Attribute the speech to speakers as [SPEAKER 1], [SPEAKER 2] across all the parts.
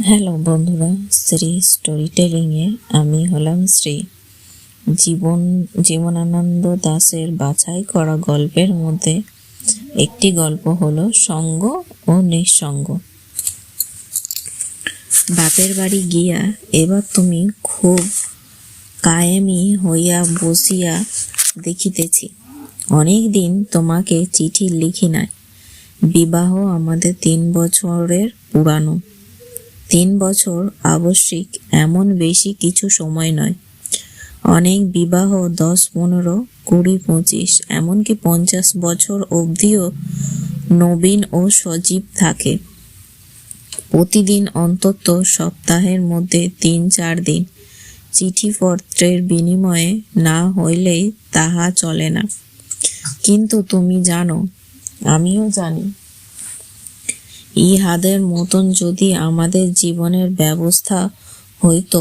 [SPEAKER 1] Hello বন্ধুরা, Shri story টেলিংয়ে আমি হলাম শ্রী। জীবনানন্দ দাশের বাছাই করা গল্পের মধ্যে একটি গল্প হলো সঙ্গ ও নিঃসঙ্গ। বাপের বাড়ি গিয়া এবার তুমি খুব কায়েমি হইয়া বসিয়া দেখিতেছি। অনেক দিন তোমাকে চিঠি লিখি নাই। বিবাহ আমাদের 3 বছরের পুরানো। 3 বছর আবশ্যিক, এমন বেশি কিছু সময় নয়। অনেক বিবাহ 10, 15, 20, 25, এমনকি 50 বছর অবধিও নবীন ও সজীব থাকে। প্রতিদিন অন্তত সপ্তাহের মধ্যে 3-4 দিন চিঠিপত্রের বিনিময়ে না হইলেই তাহা চলে না। কিন্তু তুমি জানো, আমিও জানি, ইহাদের মতন যদি আমাদের জীবনের ব্যবস্থা হইত,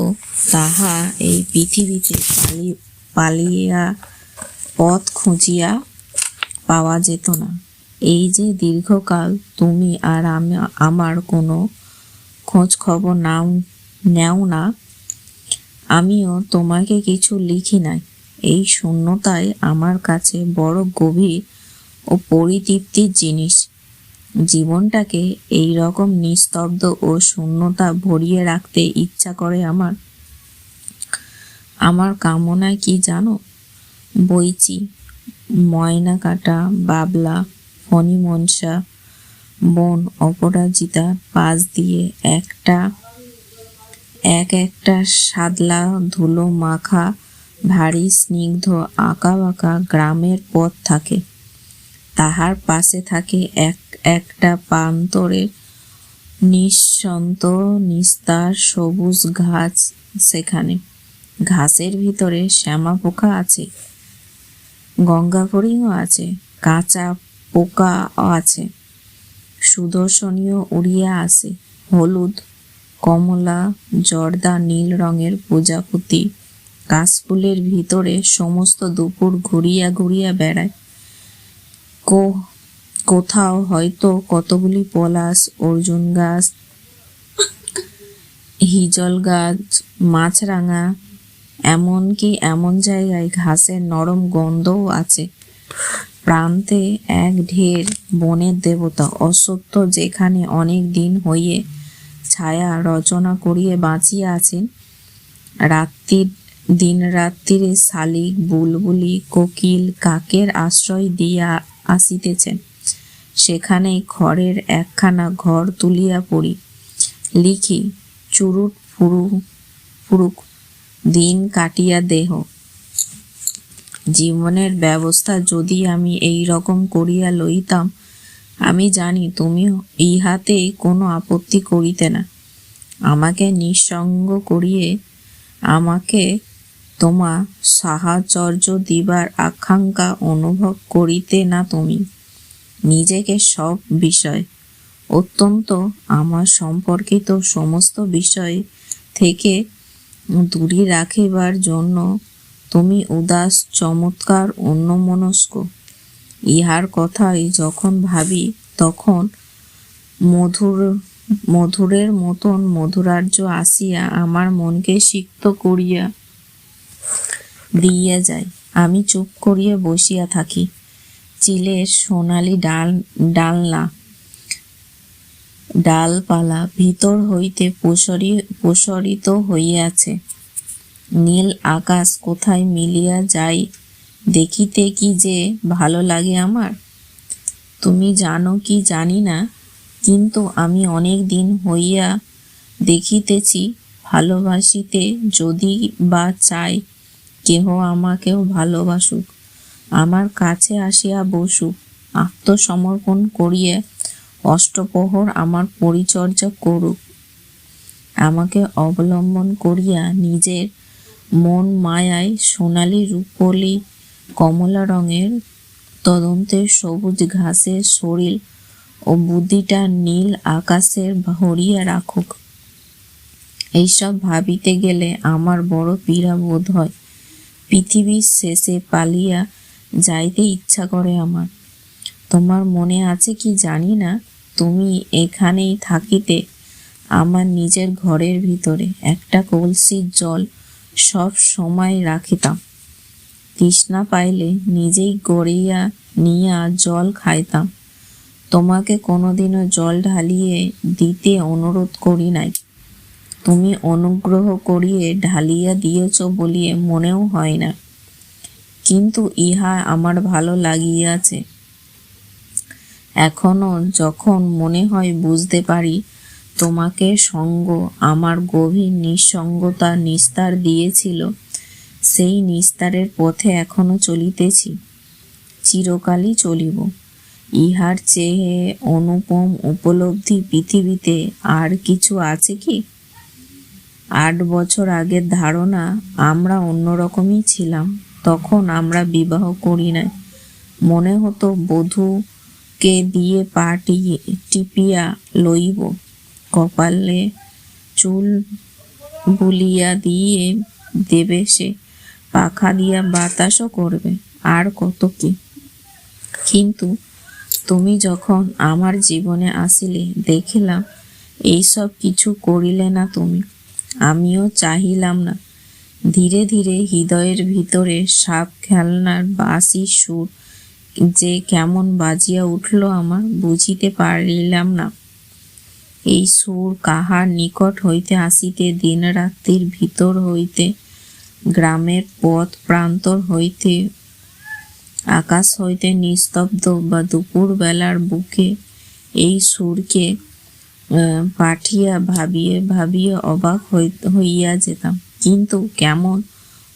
[SPEAKER 1] তাহা এই পৃথিবীতে পালিয়া পথ খুঁজিয়া পাওয়া যেত না। এই যে দীর্ঘকাল তুমি আর আমার কোনো খোঁজ খবর নেও না, আমিও তোমাকে কিছু লিখি নাই। এই শূন্যতাই আমার কাছে বড় গভীর ও পরিতৃপ্তির জিনিস। জীবনটাকে এই রকম নিস্তব্ধ ও শূন্যতা ভরিয়ে রাখতে ইচ্ছা করে আমার কামনায় কি জানো? বইচি, ময়না কাটা, বাবলা, ফণি মনসা, বন অপরাজিতা পাশ দিয়ে একটা সাদলা ধুলো মাখা ভারী স্নিগ্ধ আঁকাবাঁকা গ্রামের পথ থাকে। তাহার পাশে থাকে একটা প্রান্তরে নিঃসন্ত নিস্তার সবুজ ঘাস। সেখানে ঘাসের ভিতরে শ্যামা পোকা আছে, গঙ্গা ফড়িংও আছে, কাঁচা পোকাও আছে। সুদর্শনীয় উড়িয়া আসে হলুদ, কমলা, জর্দা, নীল রঙের প্রজাপতি কাশফুলের ভিতরে সমস্ত দুপুর ঘুরিয়া ঘুরিয়া বেড়ায়। কোথাও হয়তো কতগুলি পলাশ, অর্জুন গাছ, হিজল গাছ, মাছরাঙা, এমনকি এমন জায়গায় ঘাসের নরম গন্ধও আছে। প্রান্তে এক ঢের বনের দেবতা অশ্বত্থ, যেখানে অনেক দিন হইয়ে ছায়া রচনা করিয়া বাঁচিয়া আছেন। দিনরাত্রিরে শালিক, বুলবুলি, কোকিল, কাকের আশ্রয় দিয়া আসিতেছেন। সেখানেই খড়ের একখানা ঘর তুলিয়া পড়ি, লিখি, চুরুট ফুরুক দিন কাটিয়া দেহ। জীবনের ব্যবস্থা যদি আমি এই রকম করিয়া লইতাম, আমি জানি তুমি ইহাতেই কোনো আপত্তি করিতে না। আমাকে নিঃসঙ্গ করিয়ে আমাকে তোমার সাহচর্য দিবার আকাঙ্ক্ষা অনুভব করিতে না। তুমি নিজেকে সব বিষয়, অত্যন্ত আমার সম্পর্কিত সমস্ত বিষয় থেকে দূরে রাখিবার জন্য তুমি উদাস, চমৎকার, অন্যমনস্ক। ইহার কথাই যখন ভাবি, তখন মধুরের মতন মধুরার্য আসিয়া আমার মনকে সিক্ত করিয়া দিয়া যায়। আমি চুপ করিয়া বসিয়া থাকি। চিলের সোনালি ডালপালা ভিতর হইতে প্রসারিত হইয়াছে। নীল আকাশ কোথায় মিলিয়া যায় দেখিতে কি যে ভালো লাগে আমার। তুমি জানো কি জানি না, কিন্তু আমি অনেক দিন হইয়া দেখিতেছি, ভালোবাসিতে যদি বা চাই, কেহ আমাকেও ভালোবাসুক, আমার কাছে আসিয়া বসুক, আত্মসমর্পণ করিয়া অষ্টপ্রহর আমার পরিচর্যা করুক, আমাকে অবলম্বন করিয়া নিজের মন মায়ায় সোনালি, রূপলি, কমলা রঙের তদন্তের সবুজ ঘাসের শরীর ও বুদ্ধিটা নীল আকাশের ভরিয়া রাখুক। এইসব ভাবিতে গেলে আমার বড় পীড়া বোধ হয়। পৃথিবীর শেষে পালিয়া যাইতে ইচ্ছা করে আমার। তোমার মনে আছে কি জানি না, তুমি এখানেই থাকিতে আমার নিজের ঘরের ভিতরে একটা কলসির জল সব সময় রাখিতাম। তৃষ্ণা পাইলে নিজেই গড়িয়া নিয়া জল খাইতাম। তোমাকে কোনোদিনও জল ঢালিয়ে দিতে অনুরোধ করি নাই। তুমি অনুগ্রহ করিয়ে ঢালিয়া দিয়েছ বলিয়ে মনেও হয় না, কিন্তু ইহা আমার ভালো লাগিয়াছে। এখনো যখন মনে হয় বুঝতে পারি তোমাকে সঙ্গ আমার গভীর নিঃসঙ্গতা নিস্তার দিয়েছিল, সেই নিস্তারের পথে এখনো চলিতেছি, চিরকালই চলিব। ইহার চেয়ে অনুপম উপলব্ধি পৃথিবীতে আর কিছু আছে কি? 8 বছর আগের ধারণা আমরা অন্যরকমই ছিলাম। তখন আমরা বিবাহ করি নাই। মনে হতো বধূকে দিয়ে পা টিপিয়া লইব, কপালে চুল বুলিয়া দিয়ে দেবে, সে পাখা দিয়া বাতাসও করবে, আর কত কি। কিন্তু তুমি যখন আমার জীবনে আসিলে দেখিলাম এইসব কিছু করিলে না তুমি, আমিও চাহিলাম না। ধীরে ধীরে হৃদয়ের ভিতরে সাপ খেলনার বাঁশির সুর যে কেমন বাজিয়া উঠল আমার বুঝিতে পারিলাম না। এই সুর কাহার নিকট হইতে আসিতে, দিন রাত্রির ভিতর হইতে, গ্রামের পথ প্রান্তর হইতে, আকাশ হইতে নিস্তব্ধ বা দুপুর বেলার বুকে, এই সুরকে পাঠিয়া ভাবিয়ে ভাবিয়ে অবাক হইয়া যেতাম। কিন্তু কেমন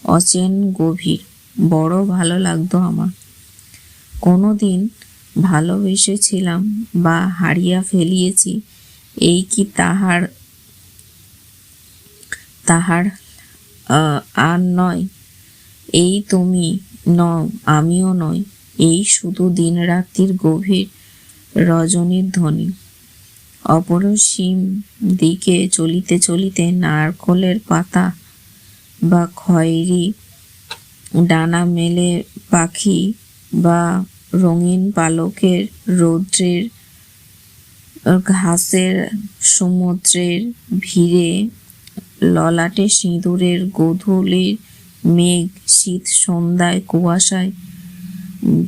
[SPEAKER 1] অচেন গভীর, বড় ভালো লাগতো আমার। কোনোদিন ভালোবেসেছিলাম বা হারিয়া ফেলিয়েছি, এই কি তাহার আর নয়? এই তুমি নও, আমিও নই, এই শুধু দিন রাত্রির গভীর রজনীর ধ্বনি। অপরিসীম দিকে চলিতে চলিতে নারকলের পাতা বা খয়েরি ডানা মেলে পাখি বা রঙিন পালকের রৌদ্রের ঘাসের সমুদ্রের ভিড়ে, ললাটে সিঁদুরের গোধূলির মেঘ, শীত সন্ধ্যায় কুয়াশায়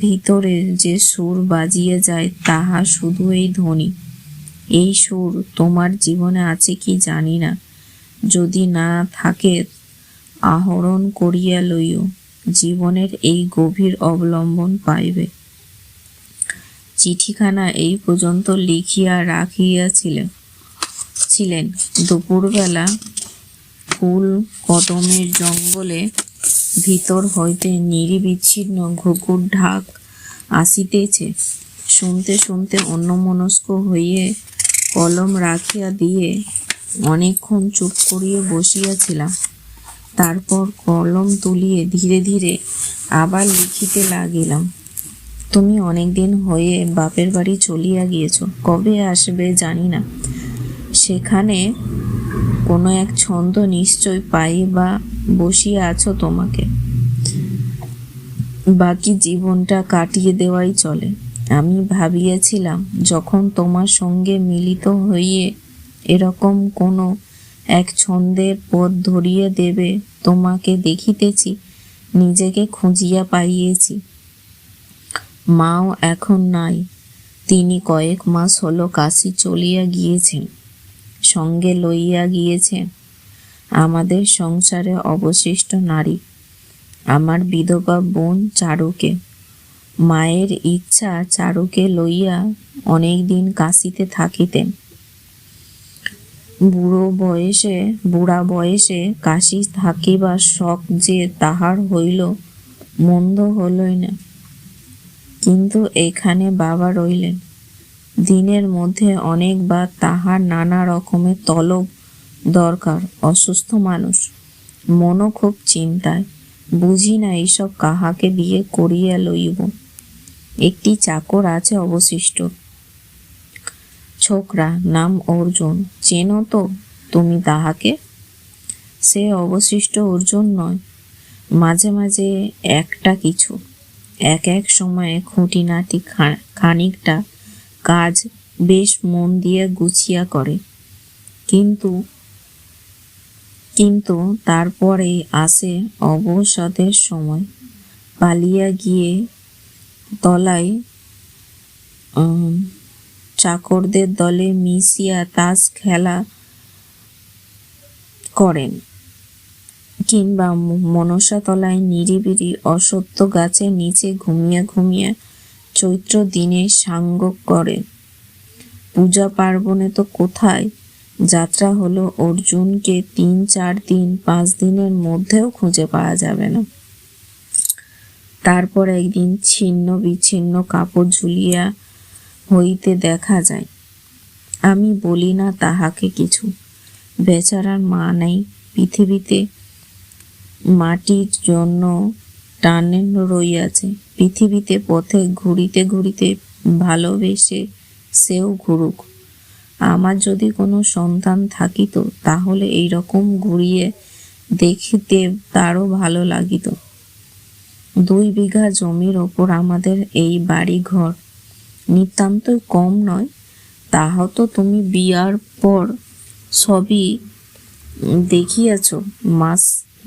[SPEAKER 1] ভিতরে যে সুর বাজিয়ে যায়, তাহা শুধু এই ধ্বনি। এই সুর তোমার জীবনে আছে কি জানি না, যদি না থাকে আহরণ করিয়া লইও, জীবনের এই গভীর অবলম্বন পাইবে। চিঠিখানা এই পর্যন্ত লিখিয়া রাখিয়াছিলেন। দুপুরবেলা ফুল কদমের জঙ্গলে ভিতর হইতে নিরবিচ্ছিন্ন ঘুঘুর ঢাক আসিতেছে। শুনতে শুনতে অন্যমনস্ক হইয়ে কলম রাখিয়া দিয়ে অনেকক্ষণ চুপ করিয়া বসিয়াছিলাম। তারপর কলম তুলিয়ে ধীরে ধীরে আবার লিখিতে লাগিলাম। তুমি অনেকদিন হয়ে বাপের বাড়ি চলিয়া গিয়েছ, কবে আসবে জানি না। সেখানে কোনো এক ছন্দ নিশ্চয় পাইবা বসিয়া আছো তোমাকে। বাকি জীবনটা কাটিয়ে দেওয়াই চলে। আমি ভাবিয়াছিলাম যখন তোমার সঙ্গে মিলিত হইয়ে এরকম কোনো এক ছন্দের পথ ধরিয়ে দেবে, তোমাকে দেখিতেছি, নিজেকে খুঁজিয়া পাইয়েছি। মাও এখন নাই, তিনি কয়েক মাস হলো কাশী চলিয়া গিয়েছেন, সঙ্গে লইয়া গিয়েছেন আমাদের সংসারে অবশিষ্ট নারী, আমার বিধবা বোন চারুকে। মায়ের ইচ্ছা চারুকে লইয়া অনেকদিন কাশীতে থাকিতেন। বুড়া বয়সে কাশী থাকিবার শখ যে তাহার হইল, মন্দ হইল না। কিন্তু এখানে বাবা রইলেন। দিনের মধ্যে অনেকবার তাহার নানা রকমের তলব দরকার। অসুস্থ মানুষ, মনও খুব চিন্তায়। বুঝি না এইসব কাহাকে বিয়ে করিয়া লইব। একটি চাকর আছে অবশিষ্ট, ছোকরা, নাম অর্জুন। চেনো তো তুমি তাহাকে? সে অবশিষ্ট অর্জুন নয়, মাঝে মাঝে একটা কিছু, এক এক সময়ে খুঁটিনাটি খানিকটা কাজ বেশ মন দিয়ে গুছিয়া করে। কিন্তু কিন্তু তারপরে আসে অবসাদের সময়। পালিয়ে গিয়ে তলায় চাকরদের দলে মিশিয়া তাস খেলা করেন, কিংবা মনসা তলায় নিরিবিলি অশ্বত্থ গাছের নিচে ঘুমিয়ে ঘুমিয়ে চৈত্র দিনে সাঙ্গ করেন। পূজা পার্বণে তো কোথায় যাত্রা হলো অর্জুনকে 3-4 দিন 5 দিনের মধ্যেও খুঁজে পাওয়া যাবে না। তারপর একদিন ছিন্ন বিচ্ছিন্ন কাপড় ঝুলিয়া হইতে দেখা যায়। আমি বলি না তাহাকে কিছু, বেচারার মা নেই পৃথিবীতে, মাটির জন্য টানে রইয়াছে পৃথিবীতে, পথে ঘুরিতে ঘুরিতে ভালোবেসে সেও ঘুরুক। আমার যদি কোনো সন্তান থাকিত তাহলে এইরকম ঘুরিয়ে দেখিতে তারও ভালো লাগিত। 2 বিঘা জমির ওপর আমাদের এই বাড়ি ঘর, নিতান্তই কম নয়। তাহাও তো তুমি বিয়ার পর সবই দেখিয়াছ মাস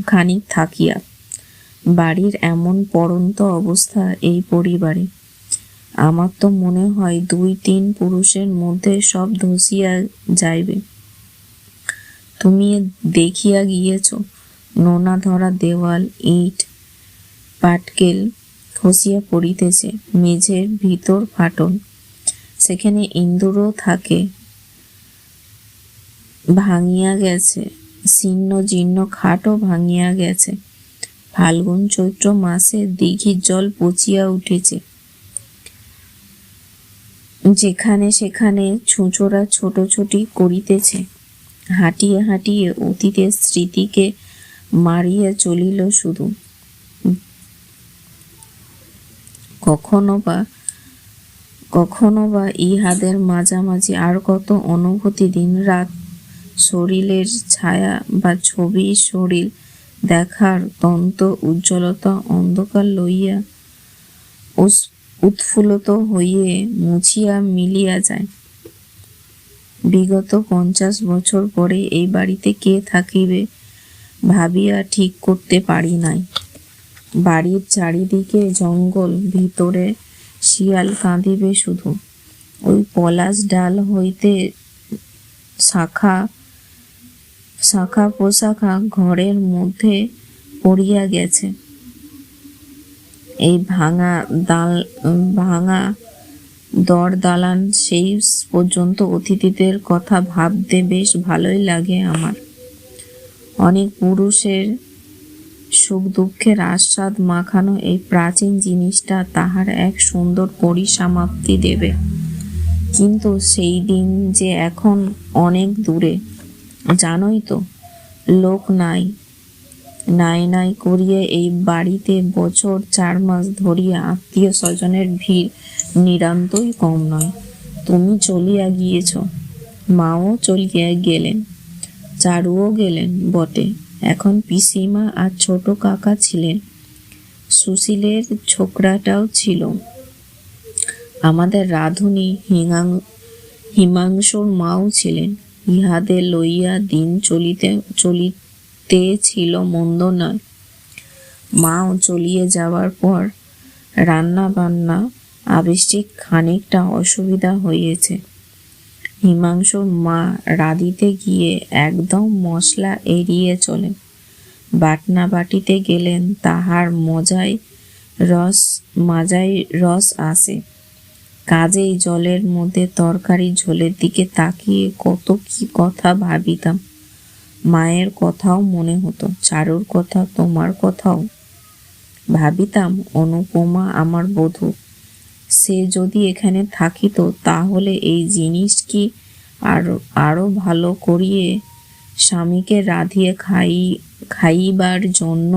[SPEAKER 1] খানিক থাকিয়া। বাড়ির এমন পড়ন্ত অবস্থা এই পরিবারে, আমার তো মনে হয় 2-3 পুরুষের মধ্যে সব ধসিয়া যাইবে। তুমি দেখিয়া গিয়েছ, নোনা ধরা দেওয়াল, ইট পাটকেল খসিয়া পড়িতেছে, মেঝের ভিতর ফাটল, সেখানে ইঁদুরও থাকে, ভাঙিয়া গেছে, ছিন্ন জীর্ণ খাটও ভাঙিয়া গেছে। ফাল্গুন চৈত্র মাসে দিঘির জল পচিয়া উঠেছে, যেখানে সেখানে ছুঁচোরা ছোটাছুটি করিতেছে। হাঁটিয়ে হাঁটিয়ে অতীতের স্মৃতিকে মারিয়া চলিল শুধু। কখনো বা ইহাদের মাঝামাঝি আর কত অনুভূতি দিনরাত শরীরের ছায়া বা ছবি, শরীর দেখার তন্ত উজ্জ্বলতা অন্ধকার লইয়া উৎফুল্লিত হইয়ে মুছিয়া মিলিয়া যায়। বিগত 50 বছর পরে এই বাড়িতে কে থাকিবে ভাবিয়া ঠিক করতে পারি নাই। বাড়ির চারিদিকে জঙ্গল, ভিতরে শিয়াল কাঁদিবে শুধু। ওই পলাশ ডাল হইতে শাখা পোশাখা ঘরের মধ্যে পড়িয়া গেছে। এই ভাঙা দর দালান, সেই পর্যন্ত অতিথিদের কথা ভাবতে বেশ ভালোই লাগে আমার। অনেক পুরুষের সুখ দুঃখের আস্বাদ মাখানো এই প্রাচীন জিনিসটা তাহার এক সুন্দর পরিসমাপ্তি দেবে। কিন্তু সেই দিন যে এখন অনেক দূরে, জানোই তো। লোক নাই করিয়া এই বাড়িতে বছর 4 মাস ধরিয়া আত্মীয় স্বজনের ভিড় নিতান্তই কম নয়। তুমি চলিয়া গিয়েছ, মাও চলিয়া গেলেন, চারুও গেলেন বটে। এখন পিসিমা আর ছোট কাকা ছিলেন, সুশীলের ছোকরাটাও ছিল, আমাদের রাঁধুনি হিমাংশুর মাও ছিলেন। ইহাদের লইয়া দিন চলিতেছিল মন্দ নয়। মাও চলিয়ে যাওয়ার পর রান্না বান্না আবশ্যিক খানিকটা অসুবিধা হইয়াছে। হিমাংশুর মা রাঁধিতে গিয়ে একদম মশলা এড়িয়ে চলেন। বাটনা বাটিতে গেলেন তাহার মাজায় রস আসে। কাজেই জলের মধ্যে তরকারি ঝোলের দিকে তাকিয়ে কত কি কথা ভাবিতাম। মায়ের কথাও মনে হতো, চারুর কথা, তোমার কথাও ভাবিতাম। অনুপমা আমার বধূ, সে যদি এখানে থাকিত তাহলে এই জিনিস কি আরো ভালো করিয়ে স্বামীকে রাঁধিয়ে খাইবার জন্য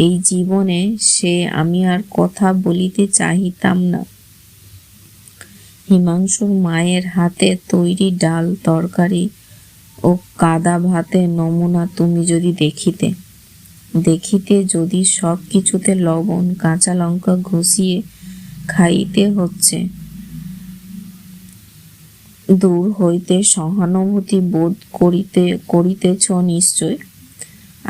[SPEAKER 1] এই জীবনে সে আমি আর কথা বলিতে চাহিতাম না। হিমাংশুর মায়ের হাতে তৈরি ডাল তরকারি ও কাদা ভাতের নমুনা তুমি যদি দেখিতে যদি সব কিছুতে লবণ কাঁচা লঙ্কা ঘষিয়ে খাইতে হচ্ছে, দূর হইতে সহানুভূতি বোধ করিতেছ নিশ্চয়।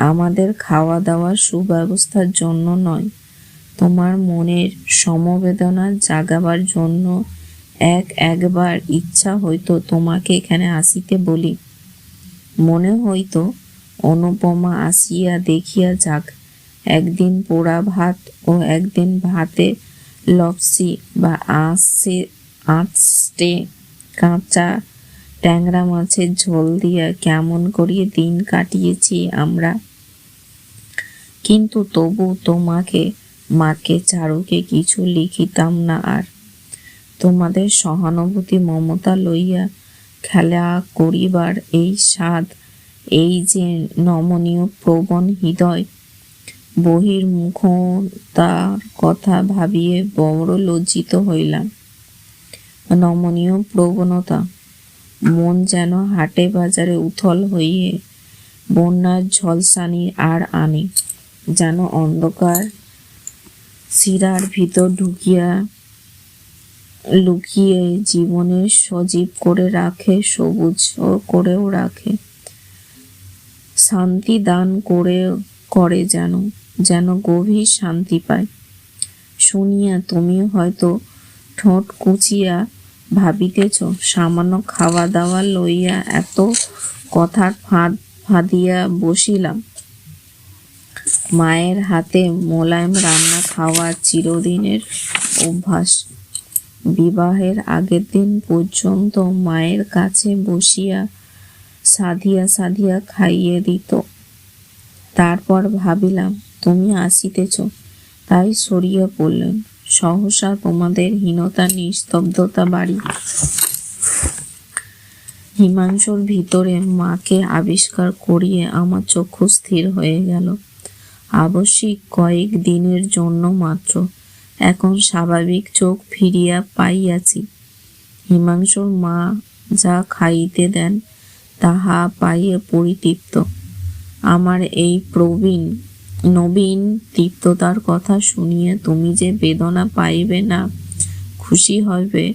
[SPEAKER 1] আমাদের খাওয়া দাওয়ার সুব্যবস্থার জন্য নয়, তোমার মনের সমবেদনা জাগাবার জন্য একবার ইচ্ছা হইতো তোমাকে এখানে আসিতে বলি। মনে হইতো অনুপমা আসিয়া দেখিয়া যাক, একদিন পোড়া ভাত ও একদিন ভাতে লপসি বা আঁচটে কাঁচা ট্যাংরা মাছের ঝোল দিয়া কেমন করিয়া দিন কাটিয়েছি আমরা। কিন্তু তবু তোমাকে, মাকে, চারুকে কিছু লিখিতাম না আর। তোমাদের সহানুভূতি মমতা লইয়া খেলা করিবার এই স্বাদ, এই যে নমনীয় প্রবণ হৃদয়, বহির্মুখতার কথা ভাবিয়ে বড় লজ্জিত হইলাম। নমনীয় প্রবণতা, মন যেন হাটে বাজারে উথল হইয়ে বন্যার ঝলসানি আর আনে, যেন অন্ধকার শিরার ভিতর ঢুকিয়া লুকিয়ে জীবনের সজীব করে রাখে, সবুজ করেও রাখে, শান্তি দান করে যেন গভীর শান্তি পায়। শুনিয়া তুমি হয়তো ঠোঁট কুচিয়া ভাবিতেছ, সামান্য খাওয়া দাওয়া লইয়া এত কথার ফাঁদিয়া বসিলাম। মায়ের হাতে মোলায়েম রান্না খাওয়া চিরদিনের অভ্যাস। বিবাহের আগের দিন পর্যন্ত মায়ের কাছে বসিয়া সাধিয়া খাইয়ে দিত। তারপর ভাবিলাম তুমি আসিতেছ, তাই সরিয়া পড়লেন। সহসা তোমাদের হীনতা নিস্তব্ধতা বাড়ি। হিমাংশুর ভিতরে মাকে আবিষ্কার করিয়ে আমার চক্ষু স্থির হয়ে গেল। আবশ্যিক কয়েক দিনের জন্য মাত্র। এখন স্বাভাবিক চোখ ফিরিয়া পাইয়াছি। হিমাংশুর মা যা খাইতে দেন তাহা পাইয়া পরিতৃপ্ত। আমার এই নবীন তৃপ্ততার কথা শুনিয়ে তুমি যে বেদনা পাইবে না, খুশি হইবে,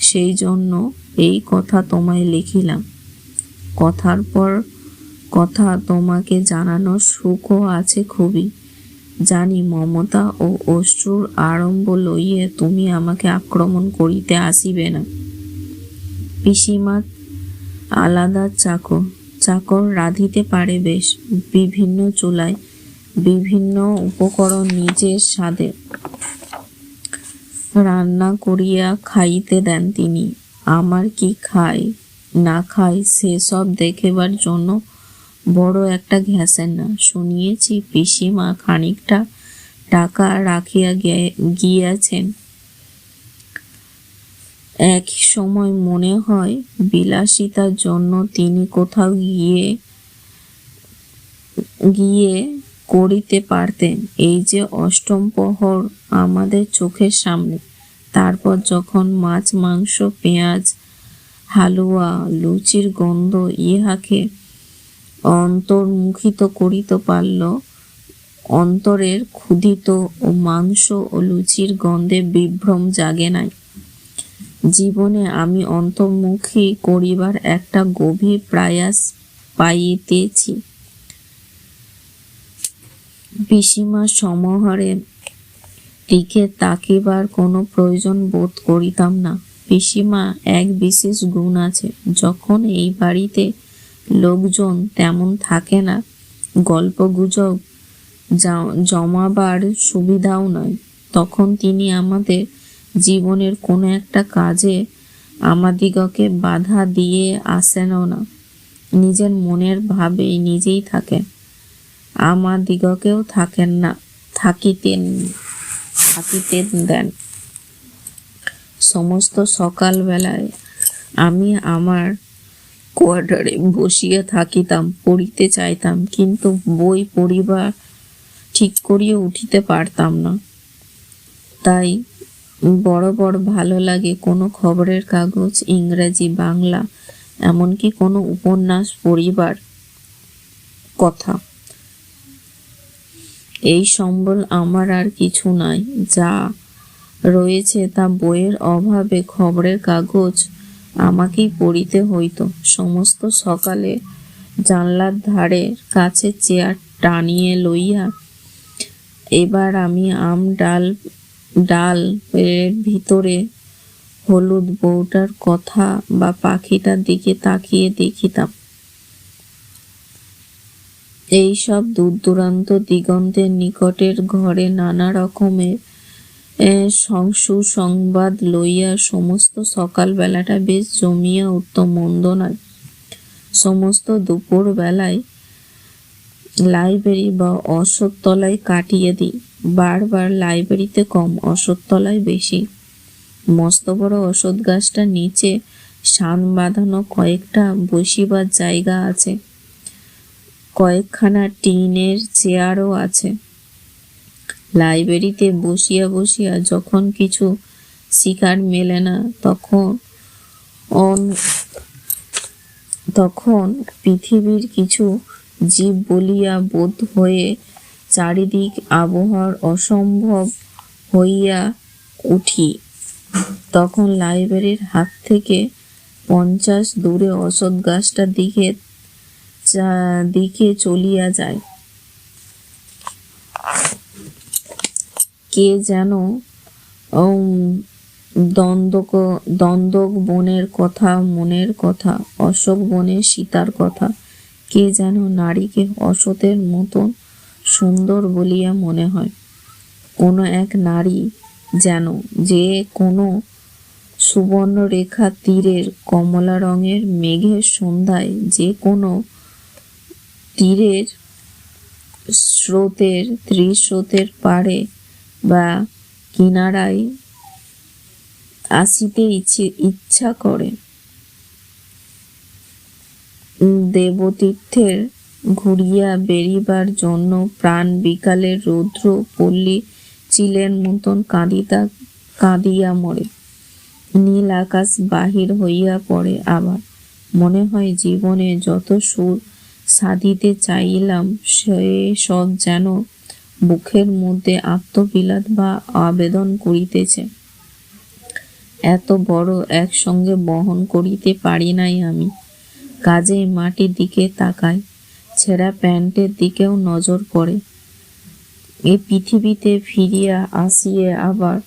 [SPEAKER 1] সেই জন্য এই কথা তোমায় লিখিলাম। কথার পর কথা তোমাকে জানানোর সুখও আছে খুবই। জানি মমতা ও অশ্রুর আরম্ভ লইয়ে তুমি আমাকে আক্রমণ করিতে আসিবে না। পিসিমা আলাদা চাকর রাঁধিতে পারে বেশ, বিভিন্ন চুলায় বিভিন্ন উপকরণ নিজের স্বাদে রান্না করিয়া খাইতে দেন তিনি। আমার কি খাই না খাই সেসব দেখিবার জন্য বড় একটা ঘেঁষেন না। শুনিয়েছি পিসিমা খানিকটা টাকা রাখিয়া গিয়াছেন। এক সময় মনে হয় বিলাসিতার জন্য তিনি কোথাও গিয়ে করিতে পারতেন। এই যে অষ্টম প্রহর আমাদের চোখের সামনে, তারপর যখন মাছ, মাংস, পেঁয়াজ, হালুয়া, লুচির গন্ধ ইহাকে অন্তর্মুখিত করিতে পারল, অন্তরের ক্ষুধিত ও মাংস ও লুচির গন্ধে বিভ্রম জাগে নাই। জীবনে আমি অন্তর্মুখী করিবার একটা গভীর প্রয়াস পাইতেছি। পিসিমা সমাহারের দিকে তাকিবার কোনো প্রয়োজন বোধ করিতাম না। পিসিমা এক বিশেষ গুণ আছে, যখন এই বাড়িতে লোকজন তেমন থাকে না, গল্পগুজব জমাবার সুবিধাও নয়, তখন তিনি আমাদের জীবনের কোনো একটা কাজে আমাদিগকে বাধা দিয়ে আসেনও না। নিজের মনের ভাবে নিজেই থাকেন, আমাদিগকেও থাকিতে দেন। সমস্ত সকালবেলায় আমি আমার কোয়ার্টারে বসিয়া থাকিতাম, পড়িতে চাইতাম, কিন্তু বই পড়িবার ঠিক করিয়া উঠিতে পারতাম না। তাই বড় ভালো লাগে কোনো খবরের কাগজ, ইংরাজি, বাংলা, এমনকি কোনো উপন্যাস পড়িবার কথা। এই সম্বল আমার আর কিছু নাই। যা রয়েছে তা বইয়ের অভাবে খবরের কাগজ আমাকেই পড়িতে হইত। সমস্ত সকালে জানলার ধারের কাছে চেয়ার টানিয়ে লইয়া এবার আমি ডাল এর ভিতরে হলুদ বউটার কথা বা পাখিটার দিকে তাকিয়ে দেখিতাম। এইসব দূর দূরান্ত দিগন্তের নিকটের ঘরে নানা রকমের সুসংবাদ লইয়া সমস্ত সকাল বেলাটা বেশ জমিয়া উঠত, মন্দ নয়। সমস্ত দুপুর বেলায় লাইব্রেরি বা অশ্বত্থতলায় কাটিয়ে দিই। বারবার লাইব্রেরিতে কম, অশ্বত্থতলায় বেশি। মস্ত বড় অশ্বত্থ গাছটার নিচে শান বাঁধানো কয়েকটা বসিবার জায়গা আছে, কয়েকখানা টিনের চেয়ারও আছে। লাইব্রেরিতে বসিয়া বসিয়া যখন কিছু শিকার মেলে না, তখন পৃথিবীর কিছু জীব বলিয়া বোধ হয়ে চারিদিক আবহাওয়ার অসম্ভব হইয়া উঠি। তখন লাইব্রেরির হাত থেকে 50 দূরে অশ্বত্থ গাছটার দিকে চলিয়া যায়। কে যেন দন্দক বনের কথা, মনের কথা, অশোক বনের সীতার কথা, কে যেন নারীকে অশ্বত্থের মতন সুন্দর বলিয়া মনে হয়। কোনো এক নারী যেন যে কোনো সুবর্ণরেখা তীরের কমলা রঙের মেঘের সন্ধ্যায় যে কোনো তীরের ত্রিস্রোতের পাড়ে বা কিনারায় আসিতে ইচ্ছা করে। দেবতীর্থের ঘুরিয়া বেরিবার জন্য প্রাণ বিকালের রৌদ্র পল্লী চিলের মতন কাঁদিয়া মরে। নীল আকাশ বাহির হইয়া পড়ে। আবার মনে হয় জীবনে যত সুর সাধিতে চাইলাম সে সব যেন বুকের মধ্যে আত্মবিলাত বা আবেদন করিতেছে। এত বড় একসঙ্গে বহন করিতে পারি নাই আমি। কাজেই মাটির দিকে তাকাই, ছেঁড়া প্যান্টের দিকেও নজর পড়ে। এই পৃথিবীতে ফিরিয়া আসিয়ে আবার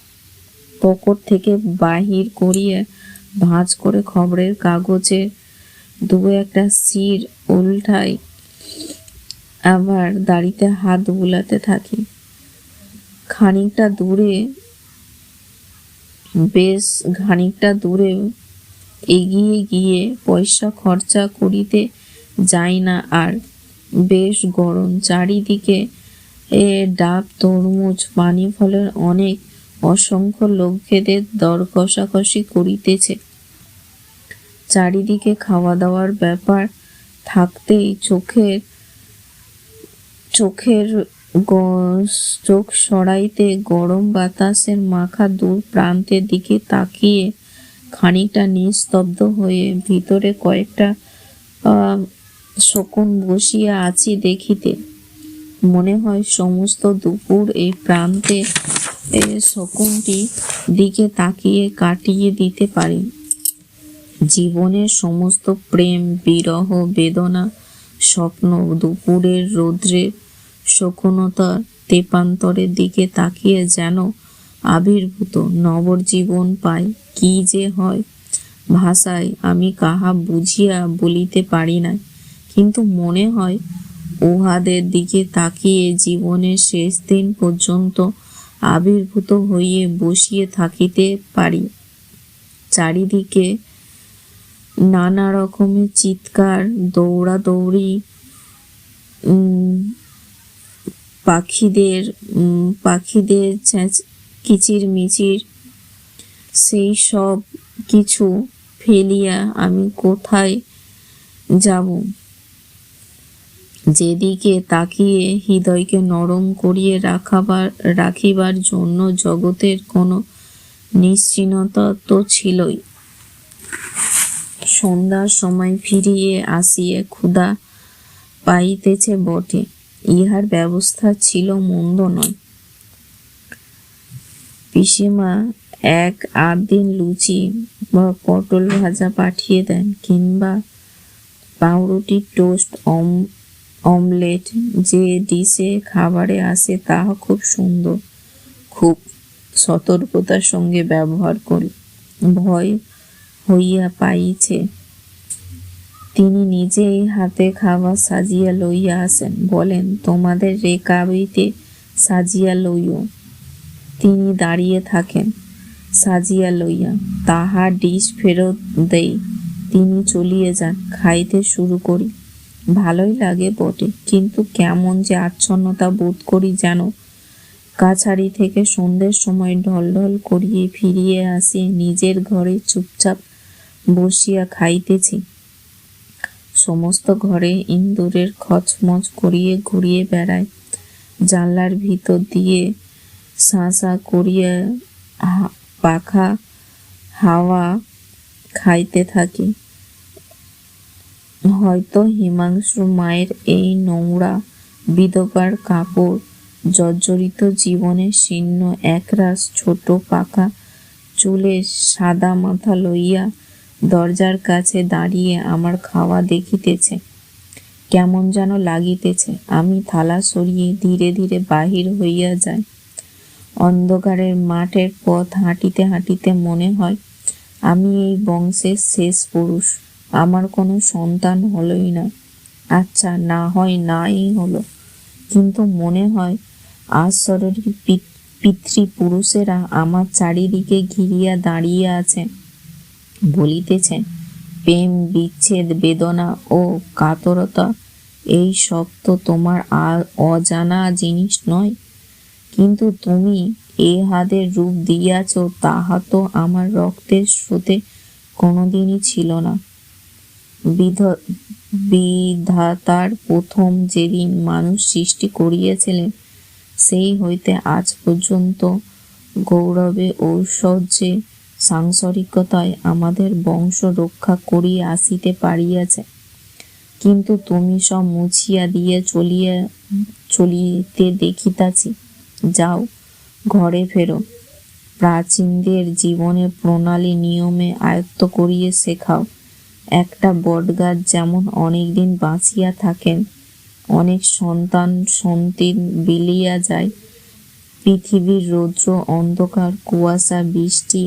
[SPEAKER 1] পকেট থেকে বাহির করিয়া ভাঁজ করে খবরের কাগজে দু একটা শির উল্টাই, আবার দাড়িতে হাত বুলাতে থাকি। বেশ খানিকটা দূরে এগিয়ে গিয়ে পয়সা খরচা করিতে যাই না আর। বেশ গরম, চারিদিকে ডাব, তরমুজ, পানি ফলের অসংখ্য লোকেদের দর কষাকষি করিতেছে। চারিদিকে খাওয়া দাওয়ার ব্যাপার থাকতেই চোখ সরাইতে গরম বাতাসের মাখা দূর প্রান্তের দিকে তাকিয়ে খানিকটা নিস্তব্ধ হয়ে ভিতরে কয়েকটা শকুন বসিয়া আছি দেখিতে মনে হয় সমস্ত দুপুর এই প্রান্তে শকুনটি দিকে তাকিয়ে কাটিয়ে দিতে পারি। জীবনের সমস্ত প্রেম, বিরহ, বেদনা, স্বপ্ন দুপুরের রৌদ্রের শকুনতার তেপান্তরের দিকে তাকিয়ে যেন আবির্ভূত নবজীবন পায়। কি যে হয় ভাষায় আমি কাহা বুঝিয়া বলিতে পারি না, কিন্তু মনে হয় উহাদের দিকে তাকিয়ে জীবনের শেষ দিন পর্যন্ত আবির্ভূত হইয়ে বসিয়ে থাকিতে পারি। চারিদিকে নানা রকমের চিৎকার, দৌড়াদৌড়ি, পাখিদের কিচিরমিচির, সেই সব কিছু ফেলিয়া আমি কোথায় যাব? যেদিকে তাকিয়ে হৃদয়কে নরম করিয়ে রাখিবার জন্য জগতের কোনো নিশ্চিহ্নতা তো ছিলই। সন্ধ্যার সময় ফিরিয়ে আসিয়ে ক্ষুধা পাইতেছে বটে, ইহার ব্যবস্থা ছিল মন্দ নয়। পিসিমা এক দিন লুচি বা পটল ভাজা পাঠিয়ে দেন, কিংবা পাউরুটি টোস্ট অমলেট। যে ডিশে খাবারে আসে তাহা খুব সুন্দর, খুব সতর্কতার সঙ্গে ব্যবহার করি। ভয় হইয়া পাইছে। তিনি নিজেই হাতে খাবার সাজিয়া লইয়া আসেন, বলেন, তোমাদের রেকাবিতে সাজিয়া লইও। তিনি দাঁড়িয়ে থাকেন সাজিয়া লইয়া, তাহার ডিশ ফেরত দেই। তিনি চলিয়ে যান। খাইতে শুরু করি। ভালোই লাগে বটে, কিন্তু কেমন যে আচ্ছন্নতা বোধ করি যেন। কাছারি থেকে সন্ধ্যের সময় ঢলঢল করিয়ে ফিরিয়ে আসি, নিজের ঘরে চুপচাপ বসিয়া খাইতেছি। সমস্ত ঘরে ইন্দুরের খচমচ করিয়ে ঘুরিয়ে বেড়ায়। জানলার ভিতর দিয়ে শাঁ শাঁ করিয়া পাখা হাওয়া খাইতে থাকি। হয়তো হিমাংশুর মায়ের এই নোংরা বিধবার কাপড় জর্জরিত জীবনের শীর্ণ একরাশ ছোট পাকা চুলের সাদা মাথা লইয়া দরজার কাছে দাঁড়িয়ে আমার খাওয়া দেখিতেছে। কেমন যেন লাগিতেছে। আমি থালা সরিয়ে ধীরে ধীরে বাহির হইয়া যাই। অন্ধকারের মাঠের পথ হাঁটিতে হাঁটিতে মনে হয় আমি এই বংশের শেষ পুরুষ। আমার কোনো সন্তান হলোই না। আচ্ছা, না হয় নাই হলো, কিন্তু মনে হয় আশ্বরের পিতৃপুরুষেরা আমার চারিদিকে ঘিরিয়া দাঁড়িয়ে আছেন, বলিতেছেন, প্রেম, বিচ্ছেদ, বেদনা ও কাতরতা এই সব তো তোমার অজানা জিনিস নয়। কিন্তু তুমি এ হাদের রূপ দিয়াছ, তাহা তো আমার রক্তের স্রোতে কোনোদিনই ছিল না। বিধাতার প্রথম যেদিন মানুষ সৃষ্টি করিয়াছিলেন, সেই হইতে আজ পর্যন্ত গৌরবে, ঐশ্বর্যে, সাংসারিকতায় আমাদের বংশ রক্ষা করিয়া আসিতে পারিয়াছে। কিন্তু তুমি সব মুছিয়া দিয়ে চলিতে দেখিতাছি। যাও, ঘরে ফেরো। প্রাচীনদের জীবনের প্রণালী নিয়মে আয়ত্ত করিয়ে শেখাও। একটা বটগাছ যেমন অনেকদিন বাঁচিয়া থাকেন, অনেক সন্তান সন্তান বিলিয়া যায়, পৃথিবীর রৌদ্র, অন্ধকার, কুয়াশা, বৃষ্টি,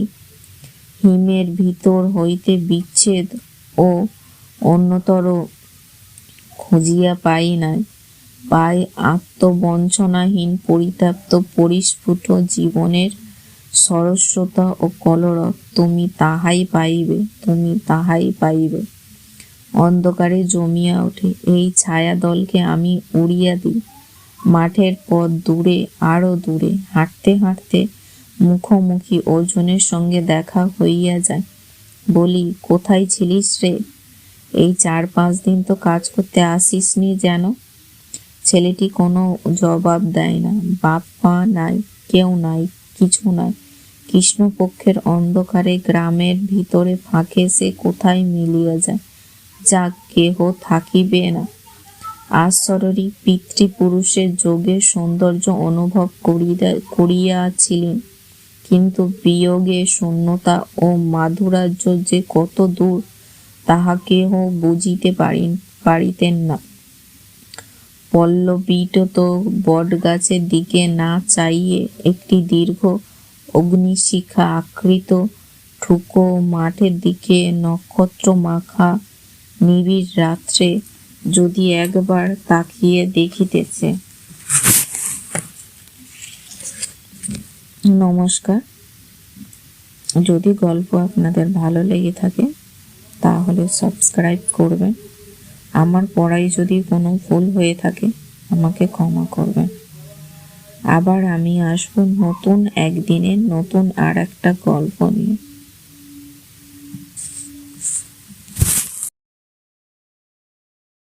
[SPEAKER 1] হিমের ভিতর হইতে বিচ্ছেদ ও অন্যতর খুঁজিয়া পাই নাই। পাই আত্মবঞ্চনাহীন পরিত্যক্ত পরিস্ফুট জীবনের সরস্বতা ও কলরব। তুমি তাহাই পাইবে, তুমি তাহাই পাইবে। অন্ধকারে জমিয়া ওঠে। এই ছায়া দলকে আমি উড়িয়া দিই। মাঠের পথ দূরে, আরো দূরে। হাঁটতে হাঁটতে মুখোমুখি অর্জুনের সঙ্গে দেখা হইয়া যায়। বলি, কোথায় ছিলিস রে? এই 4-5 দিন তো কাজ করতে আসিসনি যেন। ছেলেটি কোনো জবাব দেয় না। বাপ মা নাই, কেউ নাই, কিছু নাই। কৃষ্ণপক্ষের অন্ধকারে গ্রামের ভিতরে ফাঁকে সে কোথায় মিলিয়া যায়। যাক, কেহ থাকিবে না। আশ্বরের পিতৃপুরুষের যোগের সৌন্দর্য অনুভব করিয়াছিলেন, কিন্তু বিয়োগে শূন্যতা ও মাধুরার্য যে কত দূর, তাহা কেহ বুঝিতে পারিতেন না। পল্লবিত বটগাছের দিকে না চাইয়ে একটি দীর্ঘ অগ্নিশিখা আকৃত ঠুকো মাঠের দিকে নক্ষত্র মাখা নিবিড় রাত্রে যদি একবার তাকিয়ে দেখিতেছে। নমস্কার। যদি গল্প আপনাদের ভালো লেগে থাকে তাহলে সাবস্ক্রাইব করবেন। আমার পড়ায় যদি কোনো ভুল হয়ে থাকে আমাকে ক্ষমা করবেন। আবার আমি আসবো নতুন একদিনে নতুন আর একটা গল্প নিয়ে।